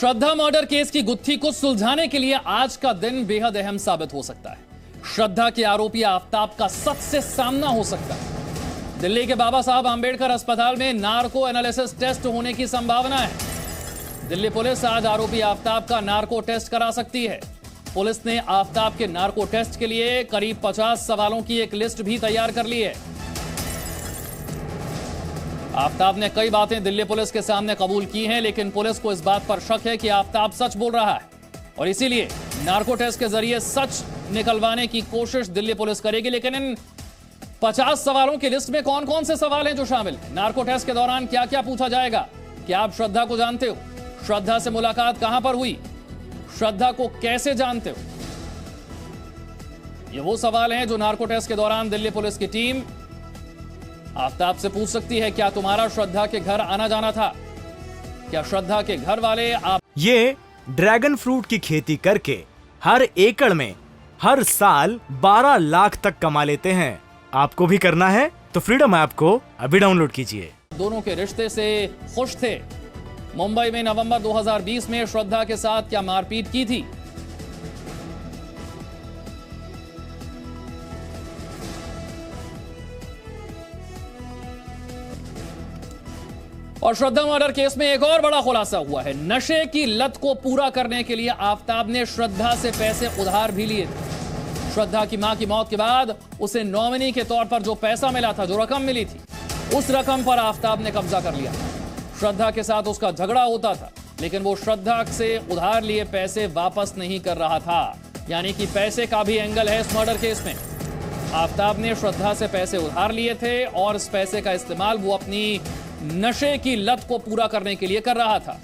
श्रद्धा murder case की गुत्थी को सुलझाने के लिए आज का दिन बेहद अहम साबित हो सकता है। श्रद्धा के आरोपी आफताब का सच से सामना हो सकता है। दिल्ली के बाबा साहब आंबेडकर अस्पताल में नार्को एनालिसिस टेस्ट होने की संभावना है। दिल्ली पुलिस आज आरोपी आफताब का नार्को टेस्ट करा सकती है। पुलिस ने आफताब के नार्को टेस्ट के लिए करीब 50 सवालों की एक लिस्ट भी तैयार कर ली है। आफताब ने कई बातें दिल्ली पुलिस के सामने कबूल की हैं, लेकिन पुलिस को इस बात पर शक है कि आफताब सच बोल रहा है और इसीलिए नार्को टेस्ट के जरिए सच निकलवाने की कोशिश दिल्ली पुलिस करेगी। लेकिन इन 50 सवालों की लिस्ट में कौन कौन से सवाल हैं जो शामिल हैं? नार्को टेस्ट के दौरान क्या क्या पूछा जाएगा? क्या आप श्रद्धा को जानते हो? श्रद्धा से मुलाकात कहां पर हुई? श्रद्धा को कैसे जानते हो? ये वो सवाल हैं जो नार्को टेस्ट के दौरान दिल्ली पुलिस की टीम आफताब से पूछ सकती है। क्या तुम्हारा श्रद्धा के घर आना जाना था? क्या श्रद्धा के घर वाले आप? ये ड्रैगन फ्रूट की खेती करके हर एकड़ में हर साल 12 लाख तक कमा लेते हैं। आपको भी करना है तो फ्रीडम ऐप को अभी डाउनलोड कीजिए। दोनों के रिश्ते से खुश थे। मुंबई में नवंबर 2020 में श्रद्धा के साथ क्या मारपीट की थी? और श्रद्धा मर्डर केस में एक और बड़ा खुलासा हुआ है। नशे की लत को पूरा करने के लिए आफताब ने श्रद्धा से पैसे उधार भी लिए थे। श्रद्धा की मां की मौत के बाद उसे नॉमिनी के तौर पर जो पैसा मिला था, जो रकम मिली थी, उस रकम पर आफताब ने कब्जा कर लिया। श्रद्धा के साथ उसका झगड़ा होता था, लेकिन वो श्रद्धा से उधार लिए पैसे वापस नहीं कर रहा था। यानी कि पैसे का भी एंगल है इस मर्डर केस में। आफताब ने श्रद्धा से पैसे उधार लिए थे और इस पैसे का इस्तेमाल वो अपनी नशे की लत को पूरा करने के लिए कर रहा था।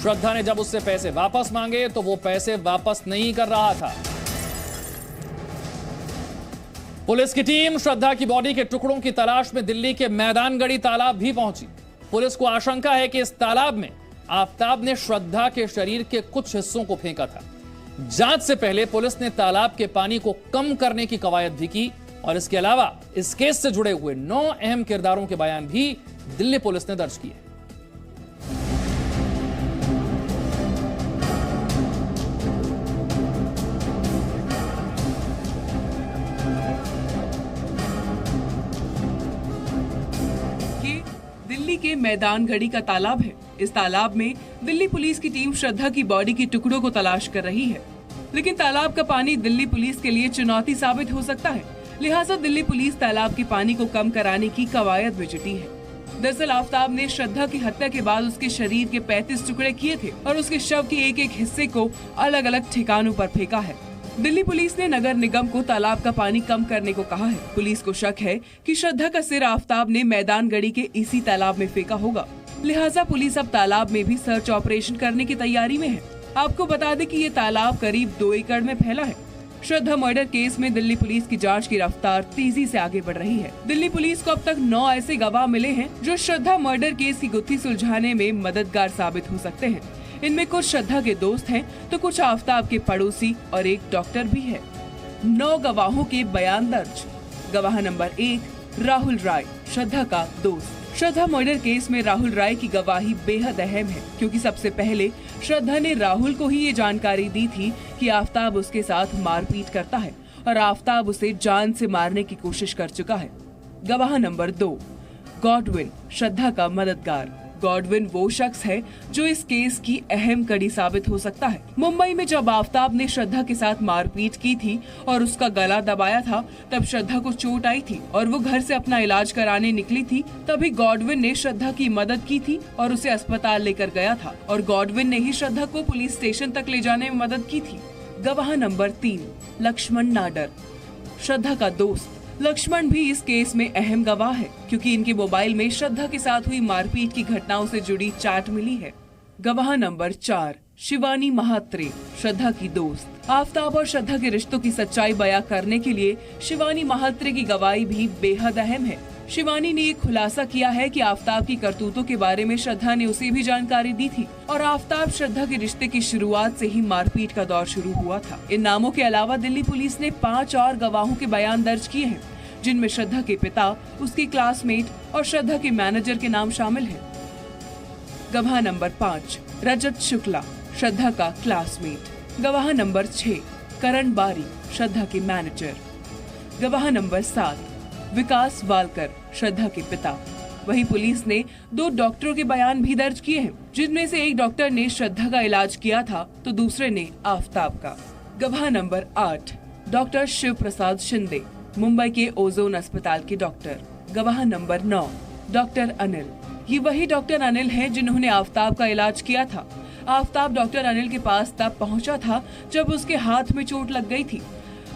श्रद्धा ने जब उससे पैसे वापस मांगे तो वो पैसे वापस नहीं कर रहा था। पुलिस की टीम श्रद्धा की बॉडी के टुकड़ों की तलाश में दिल्ली के मैदानगढ़ी तालाब भी पहुंची। पुलिस को आशंका है कि इस तालाब में आफताब ने श्रद्धा के शरीर के कुछ हिस्सों को फेंका था। जांच से पहले पुलिस ने तालाब के पानी को कम करने की कवायद भी की और इसके अलावा इस केस से जुड़े हुए 9 अहम किरदारों के बयान भी दिल्ली पुलिस ने दर्ज किए। दिल्ली के मैदानगढ़ी का तालाब है। इस तालाब में दिल्ली पुलिस की टीम श्रद्धा की बॉडी के टुकड़ों को तलाश कर रही है, लेकिन तालाब का पानी दिल्ली पुलिस के लिए चुनौती साबित हो सकता है। लिहाजा दिल्ली पुलिस तालाब के पानी को कम कराने की कवायद में जुटी है। दरअसल आफताब ने श्रद्धा की हत्या के बाद उसके शरीर के 35 टुकड़े किए थे और उसके शव के एक एक हिस्से को अलग अलग ठिकानों पर फेंका है। दिल्ली पुलिस ने नगर निगम को तालाब का पानी कम करने को कहा है। पुलिस को शक है कि श्रद्धा का सिर आफताब ने मैदानगढ़ी के इसी तालाब में फेंका होगा। लिहाजा पुलिस अब तालाब में भी सर्च ऑपरेशन करने की तैयारी में है। आपको बता दें कि ये तालाब करीब 2 एकड़ में फैला है। श्रद्धा मर्डर केस में दिल्ली पुलिस की जांच की रफ्तार तेजी से आगे बढ़ रही है। दिल्ली पुलिस को अब तक 9 ऐसे गवाह मिले हैं जो श्रद्धा मर्डर केस की गुत्थी सुलझाने में मददगार साबित हो सकते हैं। इनमें कुछ श्रद्धा के दोस्त हैं तो कुछ आफताब के पड़ोसी और एक डॉक्टर भी है। 9 गवाहों के बयान दर्ज। गवाह नंबर 1 राहुल राय, श्रद्धा का दोस्त। श्रद्धा मर्डर केस में राहुल राय की गवाही बेहद अहम है, क्योंकि सबसे पहले श्रद्धा ने राहुल को ही ये जानकारी दी थी कि आफताब उसके साथ मारपीट करता है और आफताब उसे जान से मारने की कोशिश कर चुका है। गवाह नंबर 2 गॉडविन, श्रद्धा का मददगार। गॉडविन वो शख्स है जो इस केस की अहम कड़ी साबित हो सकता है। मुंबई में जब आफताब ने श्रद्धा के साथ मारपीट की थी और उसका गला दबाया था, तब श्रद्धा को चोट आई थी और वो घर से अपना इलाज कराने निकली थी। तभी गॉडविन ने श्रद्धा की मदद की थी और उसे अस्पताल लेकर गया था और गॉडविन ने ही श्रद्धा को पुलिस स्टेशन तक ले जाने में मदद की थी। गवाह नंबर 3 लक्ष्मण नाडर, श्रद्धा का दोस्त। लक्ष्मण भी इस केस में अहम गवाह है, क्योंकि इनके मोबाइल में श्रद्धा के साथ हुई मारपीट की घटनाओं से जुड़ी चैट मिली है। गवाह नंबर 4 शिवानी महात्रे, श्रद्धा की दोस्त। आफताब और श्रद्धा के रिश्तों की सच्चाई बयां करने के लिए शिवानी महात्रे की गवाही भी बेहद अहम है। शिवानी ने ये खुलासा किया है कि आफताब की करतूतों के बारे में श्रद्धा ने उसे भी जानकारी दी थी और आफताब श्रद्धा के रिश्ते की शुरुआत से ही मारपीट का दौर शुरू हुआ था। इन नामों के अलावा दिल्ली पुलिस ने 5 और गवाहों के बयान दर्ज किए हैं, जिनमें श्रद्धा के पिता, उसके क्लासमेट और श्रद्धा के मैनेजर के नाम शामिल हैं। गवाह नंबर 5 रजत शुक्ला, श्रद्धा का क्लासमेट। गवाह नंबर 6 करण बारी, श्रद्धा के मैनेजर। गवाह नंबर 7 विकास वालकर, श्रद्धा के पिता। वहीं पुलिस ने 2 डॉक्टरों के बयान भी दर्ज किए हैं, जिनमें से एक डॉक्टर ने श्रद्धा का इलाज किया था तो दूसरे ने आफ्ताब का। गवाह नंबर 8 डॉक्टर शिव प्रसाद शिंदे, मुंबई के ओजोन अस्पताल के डॉक्टर। गवाह नंबर 9 डॉक्टर अनिल, ये वही डॉक्टर अनिल हैं जिन्होंने आफ्ताब का इलाज किया था। आफ्ताब डॉक्टर अनिल के पास तब पहुंचा था जब उसके हाथ में चोट लग गई थी।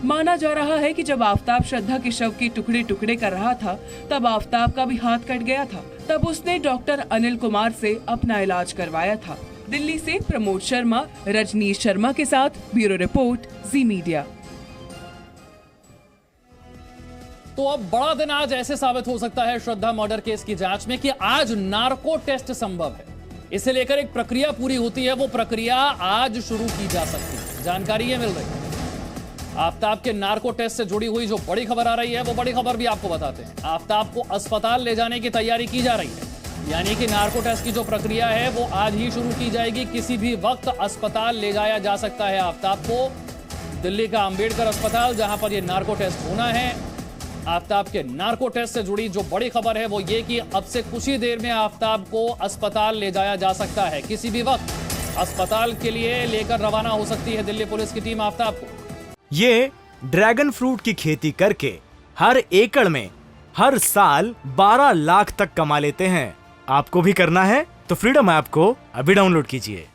माना जा रहा है कि जब आफ्ताब श्रद्धा के शव के टुकड़े टुकड़े कर रहा था तब आफ्ताब का भी हाथ कट गया था। तब उसने डॉक्टर अनिल कुमार से अपना इलाज करवाया था। दिल्ली से प्रमोद शर्मा, रजनीश शर्मा के साथ ब्यूरो रिपोर्ट, जी मीडिया। तो अब बड़ा दिन आज ऐसे साबित हो सकता है श्रद्धा मर्डर केस की जांच में कि आज नार्को टेस्ट संभव है। इसे लेकर एक प्रक्रिया पूरी होती है, वो प्रक्रिया आज शुरू की जा सकती है, जानकारी ये मिल रही है। आफ्ताब के नार्को टेस्ट से जुड़ी हुई जो बड़ी खबर आ रही है वो बड़ी खबर भी आपको बताते हैं। आफ्ताब को अस्पताल ले जाने की तैयारी की जा रही है, यानी कि नार्को टेस्ट की जो प्रक्रिया है वो आज ही शुरू की जाएगी। किसी भी वक्त अस्पताल ले जाया जा सकता है आफ्ताब को। दिल्ली का अंबेडकर अस्पताल जहां पर ये नार्को टेस्ट होना है। आफ्ताब के नार्को टेस्ट से जुड़ी जो बड़ी खबर है वो ये कि अब से कुछ ही देर में आफ्ताब को अस्पताल ले जाया जा सकता है। किसी भी वक्त अस्पताल के लिए लेकर रवाना हो सकती है दिल्ली पुलिस की टीम आफ्ताब को। ये ड्रैगन फ्रूट की खेती करके हर एकड़ में हर साल 12 लाख तक कमा लेते हैं। आपको भी करना है तो फ्रीडम ऐप को अभी डाउनलोड कीजिए।